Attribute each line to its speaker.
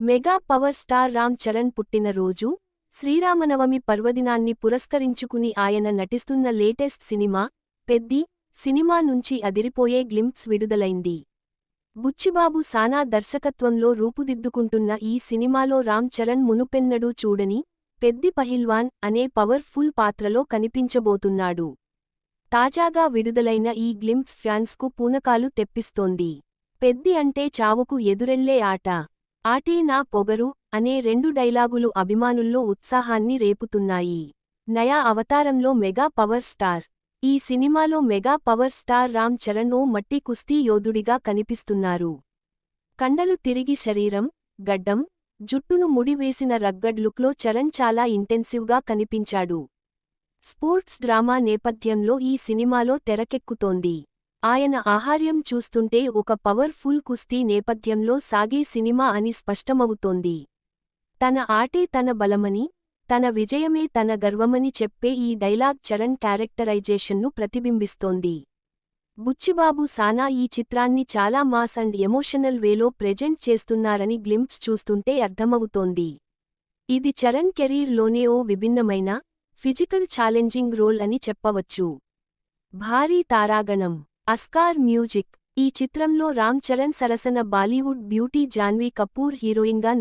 Speaker 1: Mega power star Ram Charan పుట్టినరోజు శ్రీరామనవమి పర్వదినాన్ని పురస్కరించుకుని ఆయన నటిస్తున్న లేటెస్ట్ సినిమా పెద్ది సినిమా నుంచి అదిరిపోయే గ్లింప్స్ విడుదలైంది. బుచ్చిబాబు సానా దర్శకత్వంలో రూపుదిద్దుకుంటున్న ఈ సినిమాలో రామ్ చరణ్ మునుపెన్నడూ చూడని పెద్ది పహిల్వాన్ అనే పవర్ ఫుల్ పాత్రలో కనిపించబోతున్నాడు. తాజాగా విడుదలైన ఈ గ్లింప్స్ ఫ్యాన్స్కు పూనకాలు తెప్పిస్తోంది. పెద్ది అంటే చావుకు ఎదురెళ్లే ఆట, ఆటే నా పొగరు అనే 2 డైలాగులు అభిమానుల్లో ఉత్సాహాన్ని రేపుతున్నాయి. నయా అవతారంలో మెగా పవర్ స్టార్. ఈ సినిమాలో mega power star Ram Charan ఓ మట్టి కుస్తీ యోధుడిగా కనిపిస్తున్నారు. కండలు తిరిగి శరీరం, గడ్డం, జుట్టును ముడివేసిన రగ్గడ్ లుక్లో చరణ్ చాలా ఇంటెన్సివ్గా కనిపించాడు. స్పోర్ట్స్ డ్రామా నేపథ్యంలో ఈ సినిమాలో తెరకెక్కుతోంది. ఆయన ఆహార్యం చూస్తుంటే ఒక పవర్ ఫుల్ కుస్తీ నేపథ్యంలో సాగే సినిమా అని స్పష్టమవుతోంది. తన ఆటే తన బలమని, తన విజయమే తన గర్వమని చెప్పే ఈ డైలాగ్ చరణ్ క్యారెక్టరైజేషన్ను ప్రతిబింబిస్తోంది. బుచ్చిబాబు సానా ఈ చిత్రాన్ని చాలా మాస్ అండ్ ఎమోషనల్ వేలో ప్రెజెంట్ చేస్తున్నారని గ్లింప్స్ చూస్తుంటే అర్థమవుతోంది. ఇది చరణ్ కెరీర్లోనే ఓ విభిన్నమైన, ఫిజికల్ ఛాలెంజింగ్ రోల్ అని చెప్పవచ్చు. భారీ తారాగణం. అస్కార్ మ్యూజిక్. ఈ చిత్రంలో రామ్ చరణ్ సరసన బాలీవుడ్ బ్యూటీ జాన్వీ కపూర్ హీరోయిన్గా